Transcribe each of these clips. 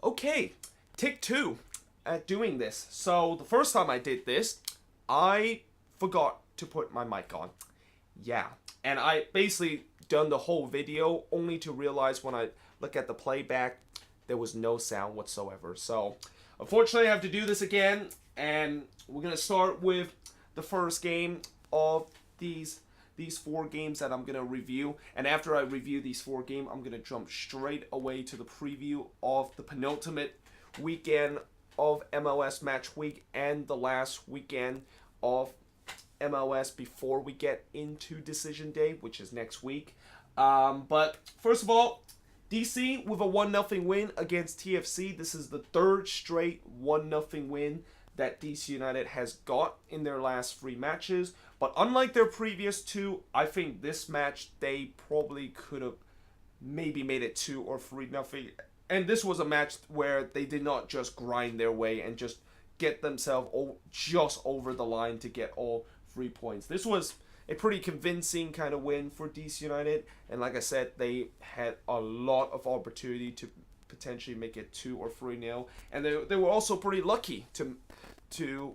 Okay, take two at doing this. So the first time I did this, I forgot to put my mic on. Yeah, and I basically done the whole video only to realize when I look at the playback, there was no sound whatsoever. So unfortunately, I have to do this again, and we're gonna start with the first game of these four games that I'm gonna review. And after I review these four games, I'm gonna jump straight away to the preview of the penultimate weekend of MLS Matchweek and the last weekend of MLS before we get into Decision Day, which is next week. But first of all, DC with a 1-0 win against TFC. This is the third straight 1-0 win that DC United has got in their last three matches. But unlike their previous two, I think this match they probably could have maybe made it 2 or 3-0. And this was a match where they did not just grind their way and just get themselves just over the line to get all 3 points. This was a pretty convincing kind of win for DC United. And like I said, they had a lot of opportunity to potentially make it 2 or 3-0. And they were also pretty lucky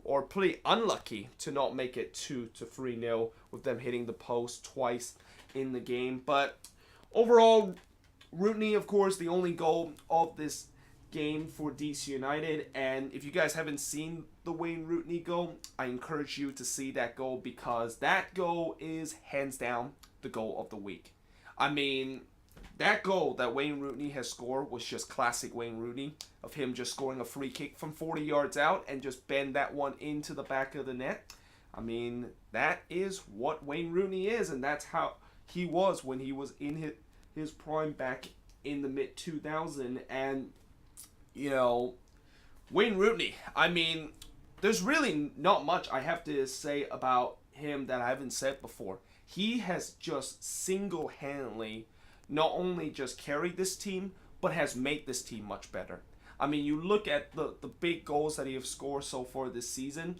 or pretty unlucky to not make it 2 to 3-0 with them hitting the post twice in the game. But overall, Rooney, of course, the only goal of this game for DC United. And if you guys haven't seen the Wayne Rooney goal, I encourage you to see that goal, because that goal is hands down the goal of the week. I mean, that goal that Wayne Rooney has scored was just classic Wayne Rooney, of him just scoring a free kick from 40 yards out and just bend that one into the back of the net. I mean, that is what Wayne Rooney is, and that's how he was when he was in his prime back in the mid-2000s. And, you know, Wayne Rooney, I mean, there's really not much I have to say about him that I haven't said before. He has just single-handedly not only just carried this team, but has made this team much better. I mean, you look at the big goals that he has scored so far this season.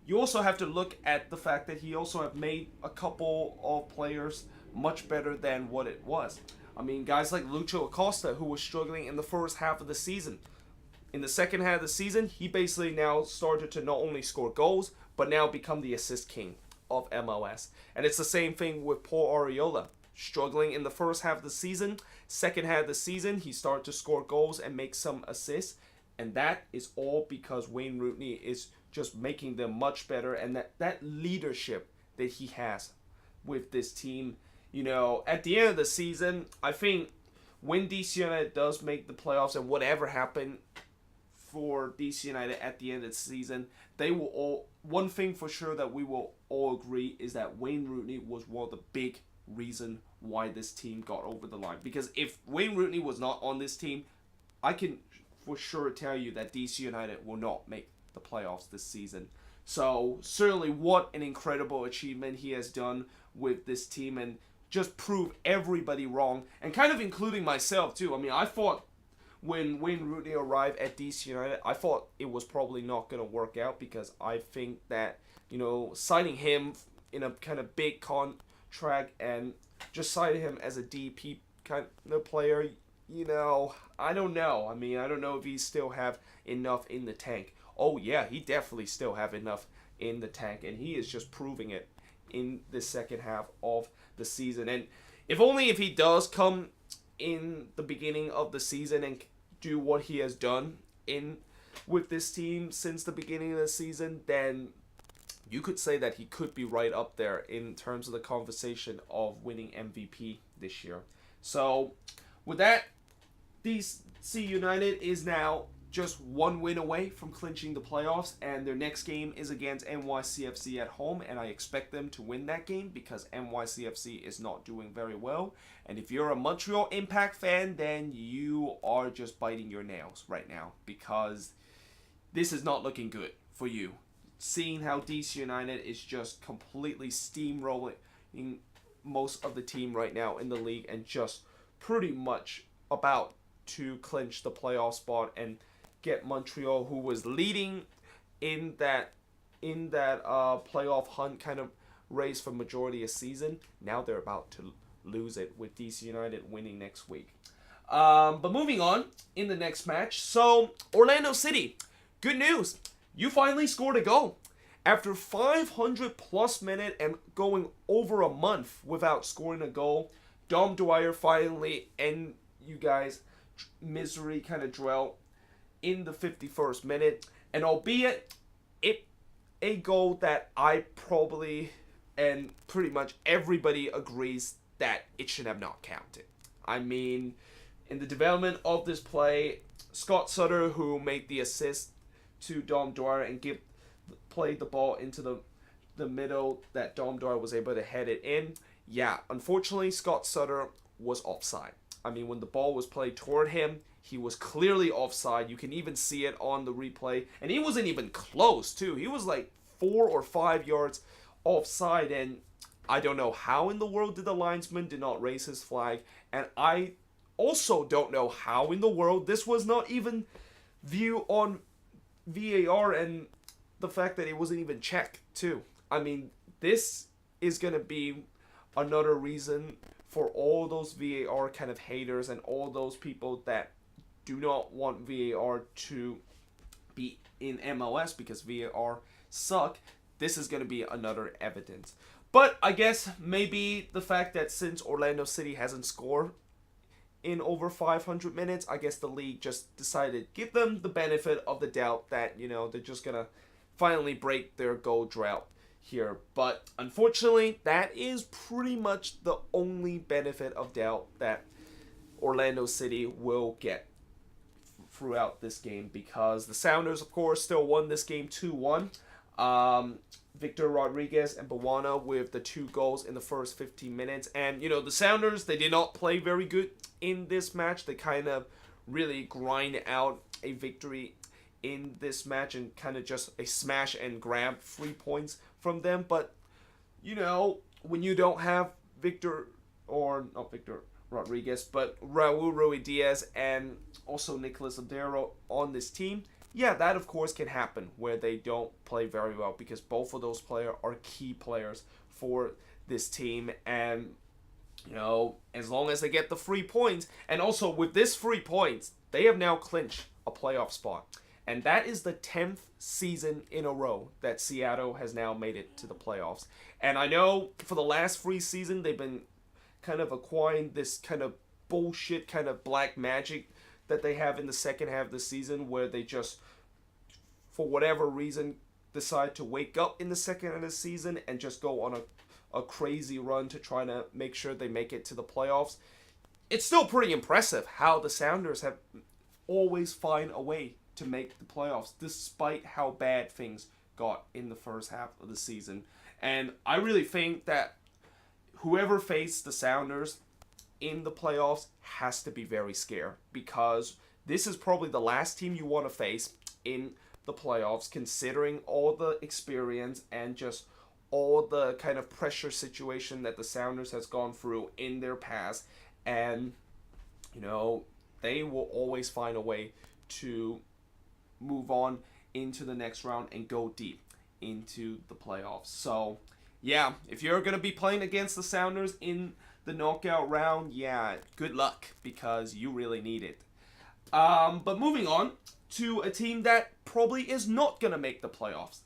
You also have to look at the fact that he also have made a couple of players much better than what it was. I mean, guys like Lucho Acosta, who was struggling in the first half of the season. In the second half of the season, he basically now started to not only score goals, but now become the assist king of MLS. And it's the same thing with Paul Arriola. Struggling in the first half of the season, second half of the season, he started to score goals and make some assists. And that is all because Wayne Rooney is just making them much better. And that leadership that he has with this team, you know, at the end of the season, I think when DC United does make the playoffs, and whatever happened for DC United at the end of the season, they will all, one thing for sure that we will all agree is that Wayne Rooney was one of the big reason why this team got over the line. Because if Wayne Rooney was not on this team, I can for sure tell you that DC United will not make the playoffs this season. So certainly what an incredible achievement he has done with this team, and just prove everybody wrong, and kind of including myself too. I mean, I thought when Wayne Rooney arrived at DC United, I thought it was probably not going to work out, because I think that, you know, signing him in a kind of big contract and just signing him as a DP kind of player, you know, I don't know. I mean, I don't know if he still have enough in the tank. Oh yeah, he definitely still have enough in the tank, and he is just proving it in the second half of the season. And if he does come in the beginning of the season and do what he has done with this team since the beginning of the season, then you could say that he could be right up there in terms of the conversation of winning MVP this year. So with that, DC United is now just one win away from clinching the playoffs, and their next game is against NYCFC at home, and I expect them to win that game because NYCFC is not doing very well. And if you're a Montreal Impact fan, then you are just biting your nails right now, because this is not looking good for you. Seeing how DC United is just completely steamrolling most of the team right now in the league, and just pretty much about to clinch the playoff spot and get Montreal, who was leading in that playoff hunt kind of race for majority of season. Now they're about to lose it with DC United winning next week. But moving on in the next match. So, Orlando City, good news. You finally scored a goal. After 500 plus minutes and going over a month without scoring a goal, Dom Dwyer finally end you guys' misery kind of dwell in the 51st minute. And albeit it a goal that I probably and pretty much everybody agrees that it should have not counted. I mean, in the development of this play, Scott Sutter, who made the assist to Dom Dwyer and played the ball into the middle that Dom Dwyer was able to head it in. Yeah, unfortunately, Scott Sutter was offside. I mean, when the ball was played toward him, he was clearly offside. You can even see it on the replay. And he wasn't even close, too. He was like 4 or 5 yards offside. And I don't know how in the world the linesman did not raise his flag. And I also don't know how in the world this was not even viewed on VAR, and the fact that it wasn't even checked, too. I mean, this is going to be another reason for all those VAR kind of haters and all those people that do not want VAR to be in MLS because VAR suck. This is going to be another evidence. But I guess maybe the fact that since Orlando City hasn't scored in over 500 minutes, I guess the league just decided to give them the benefit of the doubt that, you know, they're just going to finally break their goal drought here. But unfortunately, that is pretty much the only benefit of doubt that Orlando City will get throughout this game, because the Sounders, of course, still won this game 2-1. Victor Rodriguez and Bawana with the 2 goals in the first 15 minutes. And, you know, the Sounders, they did not play very good in this match. They kind of really grind out a victory in this match and kind of just a smash and grab 3 points from them. But, you know, when you don't have not Victor Rodriguez, but Raul Ruidiaz and also Nicolas Odero on this team, yeah, that of course can happen where they don't play very well, because both of those players are key players for this team. And, you know, as long as they get the 3 points, and also with this 3 points, they have now clinched a playoff spot. And that is the 10th season in a row that Seattle has now made it to the playoffs. And I know for the last 3 seasons, they've been kind of acquiring this kind of bullshit kind of black magic that they have in the second half of the season, where they just, for whatever reason, decide to wake up in the second half of the season and just go on a crazy run to try to make sure they make it to the playoffs. It's still pretty impressive how the Sounders have always find a way to make the playoffs, despite how bad things got in the first half of the season. And I really think that whoever faced the Sounders in the playoffs has to be very scared, because this is probably the last team you want to face in the playoffs, considering all the experience and just all the kind of pressure situation that the Sounders has gone through in their past. And, you know, they will always find a way to move on into the next round and go deep into the playoffs. So, yeah, if you're going to be playing against the Sounders in the knockout round, yeah, good luck, because you really need it. But moving on to a team that probably is not going to make the playoffs.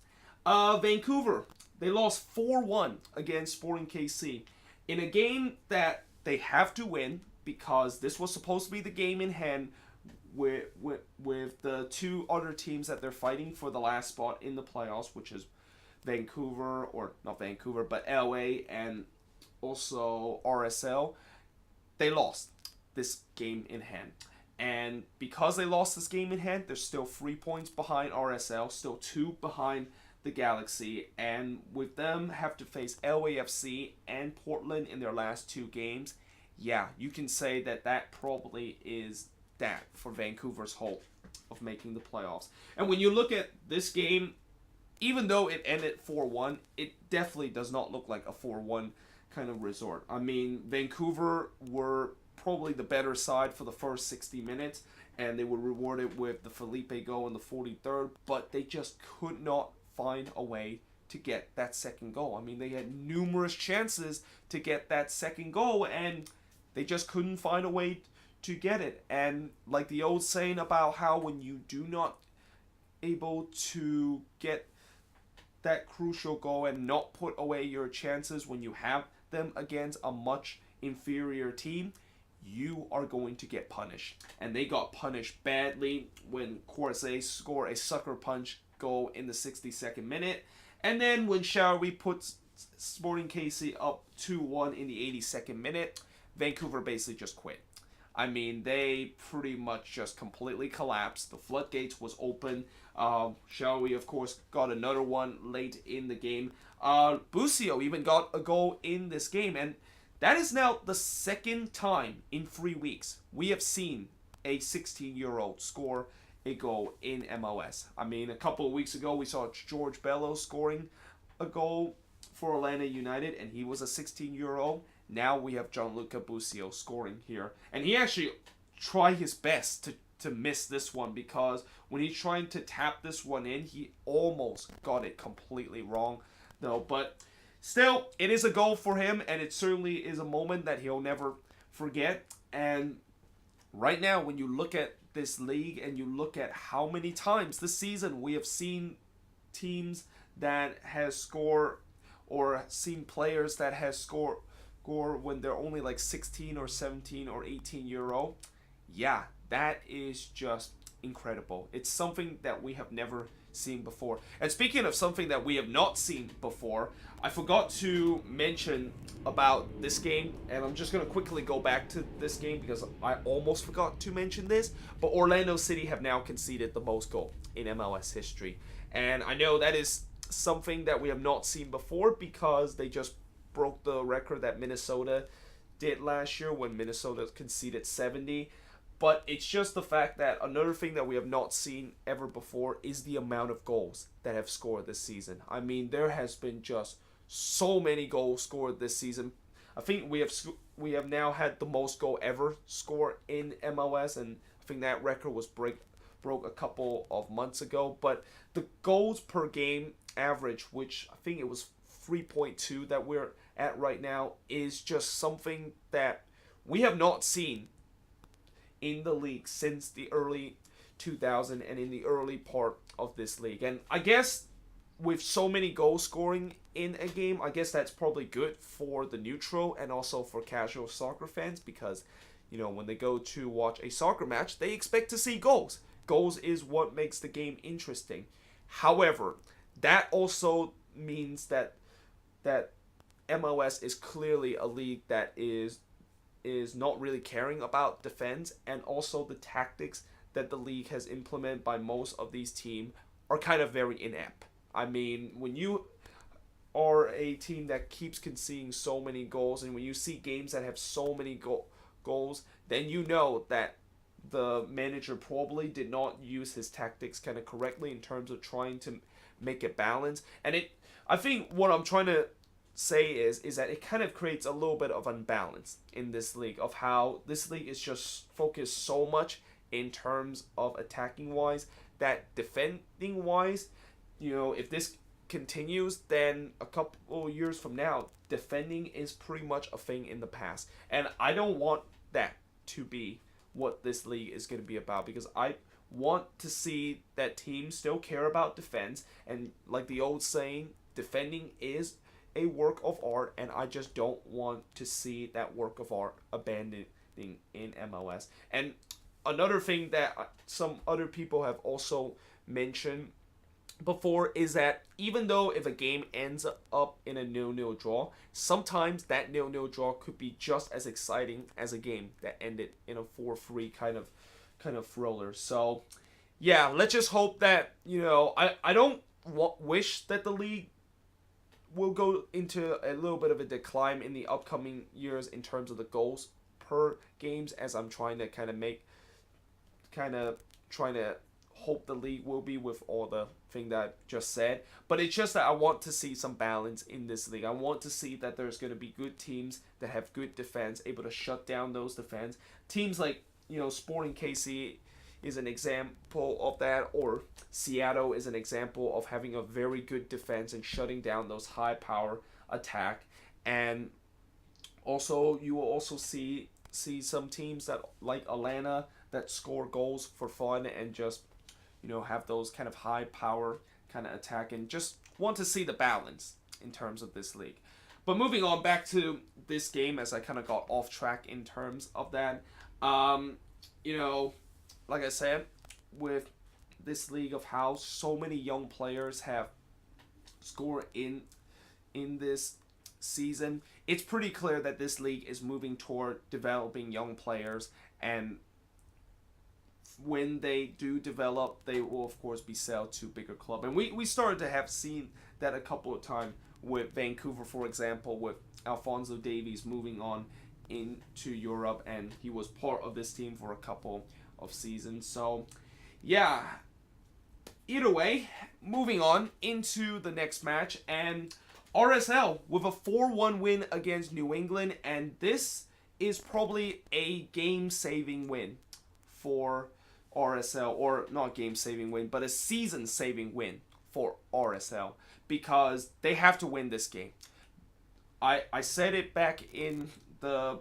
Vancouver, they lost 4-1 against Sporting KC in a game that they have to win, because this was supposed to be the game in hand with the 2 other teams that they're fighting for the last spot in the playoffs, which is Vancouver, or not Vancouver, but LA and also RSL. They lost this game in hand. And because they lost this game in hand, they're still 3 points behind RSL, still 2 behind the Galaxy, and with them have to face LAFC and Portland in their last 2 games. Yeah, you can say that probably is that for Vancouver's hope of making the playoffs. And when you look at this game, even though it ended 4-1, it definitely does not look like a 4-1 kind of resort. I mean, Vancouver were probably the better side for the first 60 minutes, and they were rewarded with the Felipe goal in the 43rd, but they just could not find a way to get that second goal. I mean, they had numerous chances to get that second goal, and they just couldn't find a way to get it. And like the old saying about how when you do not able to get that crucial goal and not put away your chances when you have them against a much inferior team, you are going to get punished. And they got punished badly when Corse scored a sucker punch goal in the 62nd minute. And then when Showery puts Sporting KC up 2-1 in the 82nd minute, Vancouver basically just quit. I mean, they pretty much just completely collapsed. The floodgates was open. Showery, of course, got another one late in the game. Busio even got a goal in this game. And that is now the second time in 3 weeks we have seen a 16-year-old score a goal in MLS. I mean, a couple of weeks ago, we saw George Bello scoring a goal for Atlanta United, and he was a 16-year-old. Now we have Gianluca Busio scoring here. And he actually tried his best to miss this one, because when he's trying to tap this one in, he almost got it completely wrong, though. But still, it is a goal for him, and it certainly is a moment that he'll never forget. And right now, when you look at this league and you look at how many times this season we have seen teams that has scored, or seen players that has score when they're only like 16 or 17 or 18-year-old, yeah, that is just incredible. It's something that we have never seen before. And speaking of something that we have not seen before, I forgot to mention about this game, and I'm just going to quickly go back to this game because I almost forgot to mention this, but Orlando City have now conceded the most goal in MLS history. And I know that is something that we have not seen before, because they just broke the record that Minnesota did last year when Minnesota conceded 70. But it's just the fact that another thing that we have not seen ever before is the amount of goals that have scored this season. I mean, there has been just so many goals scored this season. I think we have now had the most goal ever scored in MLS, and I think that record was broke a couple of months ago. But the goals per game average, which I think it was 3.2 that we're at right now, is just something that we have not seen in the league since the early 2000 and in the early part of this league. And I guess with so many goal scoring in a game, I guess that's probably good for the neutral and also for casual soccer fans, because, you know, when they go to watch a soccer match, they expect to see goals. Goals is what makes the game interesting. However, that also means that MLS is clearly a league that is not really caring about defense, and also the tactics that the league has implemented by most of these teams are kind of very inept. I mean, when you are a team that keeps conceding so many goals, and when you see games that have so many goals, then you know that the manager probably did not use his tactics kind of correctly in terms of trying to make it balance. And I think what I'm trying to say is that it kind of creates a little bit of unbalance in this league, of how this league is just focused so much in terms of attacking wise, that defending wise, you know, if this continues, then a couple years from now, defending is pretty much a thing in the past. And I don't want that to be what this league is going to be about, because I want to see that teams still care about defense. And like the old saying, defending is a work of art, and I just don't want to see that work of art abandoning in MLS. And another thing that some other people have also mentioned before is that even though if a game ends up in a 0-0 draw, sometimes that 0-0 draw could be just as exciting as a game that ended in a 4-3 kind of thriller. So yeah, let's just hope that, you know, I don't wish that the league will go into a little bit of a decline in the upcoming years in terms of the goals per games, as I'm trying to trying to hope the league will be with all the thing that I just said. But it's just that I want to see some balance in this league. I want to see that there's going to be good teams that have good defense, able to shut down those defense. Teams like, you know, Sporting KC is an example of that, or Seattle is an example of having a very good defense and shutting down those high power attack. And also you will also see see some teams that like Atlanta that score goals for fun and just, you know, have those kind of high power kind of attack, and just want to see the balance in terms of this league. But moving on back to this game, as I kind of got off track in terms of that, you know, like I said, with this league of how so many young players have scored in this season, it's pretty clear that this league is moving toward developing young players, and when they do develop, they will of course be sold to bigger club. And we started to have seen that a couple of times with Vancouver, for example, with Alphonso Davies moving on into Europe, and he was part of this team for a couple of seasons. So yeah, either way, moving on into the next match, and RSL with a 4-1 win against New England, and this is probably a game-saving win for RSL, or not game-saving win, but a season-saving win for RSL, because they have to win this game. I said it back in the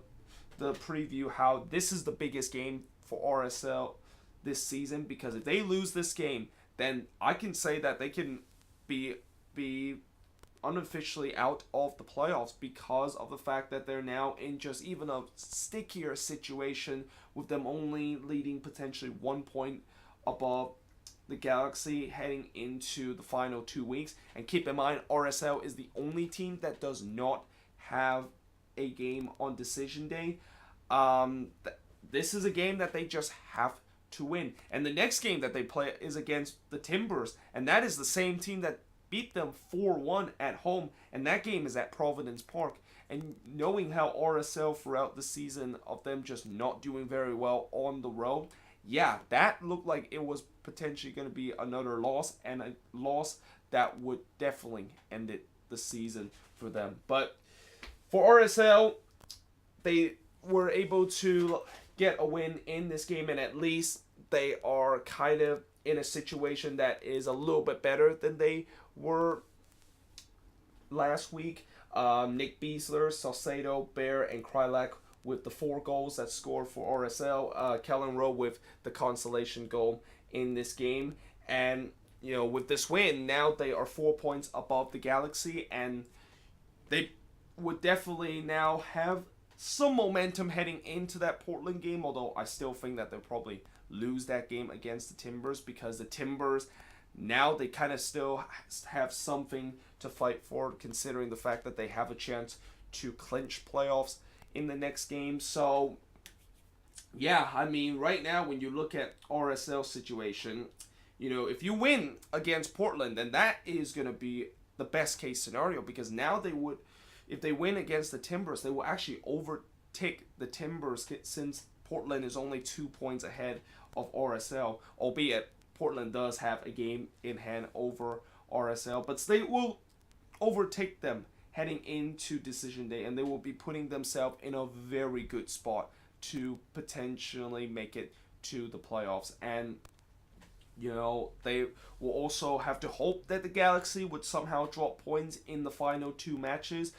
preview how this is the biggest game for RSL this season, because if they lose this game, then I can say that they can be unofficially out of the playoffs, because of the fact that they're now in just even a stickier situation, with them only leading potentially 1 point above the Galaxy heading into the final 2 weeks. And keep in mind, RSL is the only team that does not have a game on decision day. This is a game that they just have to win. And the next game that they play is against the Timbers, and that is the same team that beat them 4-1 at home, and that game is at Providence Park. And knowing how RSL throughout the season of them just not doing very well on the road, yeah, that looked like it was potentially going to be another loss, and a loss that would definitely end the season for them. But for RSL, they were able to get a win in this game, and at least they are kind of in a situation that is a little bit better than they were last week. Nick Beasler, Salcedo, Bear, and Krylak with the 4 goals that scored for RSL. Kellen Rowe with the consolation goal in this game. And, you know, with this win, now they are 4 points above the Galaxy, and they would definitely now have some momentum heading into that Portland game, although I still think that they'll probably lose that game against the Timbers, because the Timbers, now they kind of still have something to fight for, considering the fact that they have a chance to clinch playoffs in the next game. So yeah, I mean, right now when you look at RSL situation, you know, if you win against Portland, then that is going to be the best case scenario, because now they would, if they win against the Timbers, they will actually overtake the Timbers, since Portland is only 2 points ahead of RSL, albeit Portland does have a game in hand over RSL, but they will overtake them heading into decision day, and they will be putting themselves in a very good spot to potentially make it to the playoffs. And, you know, they will also have to hope that the Galaxy would somehow drop points in the final 2 matches.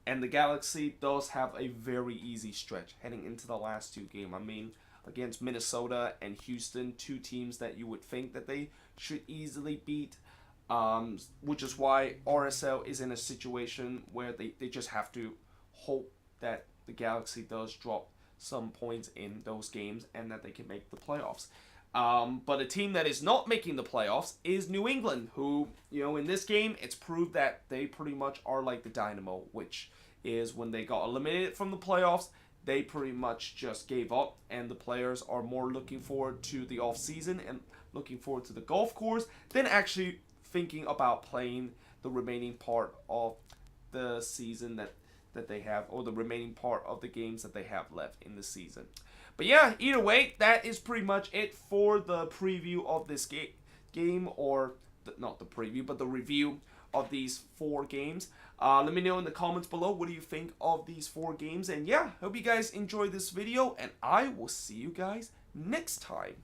And the Galaxy does have a very easy stretch heading into the last 2 games. I mean, against Minnesota and Houston, 2 teams that you would think that they should easily beat, which is why RSL is in a situation where they just have to hope that the Galaxy does drop some points in those games and that they can make the playoffs. But a team that is not making the playoffs is New England, who, you know, in this game, it's proved that they pretty much are like the Dynamo, which is when they got eliminated from the playoffs, they pretty much just gave up, and the players are more looking forward to the off-season and looking forward to the golf course than actually thinking about playing the remaining part of the season that they have, or the remaining part of the games that they have left in the season. But yeah, either way, that is pretty much it for the preview of this game, or not the preview, but the review of these 4 games. Let me know in the comments below, what do you think of these 4 games? And yeah, hope you guys enjoyed this video, and I will see you guys next time.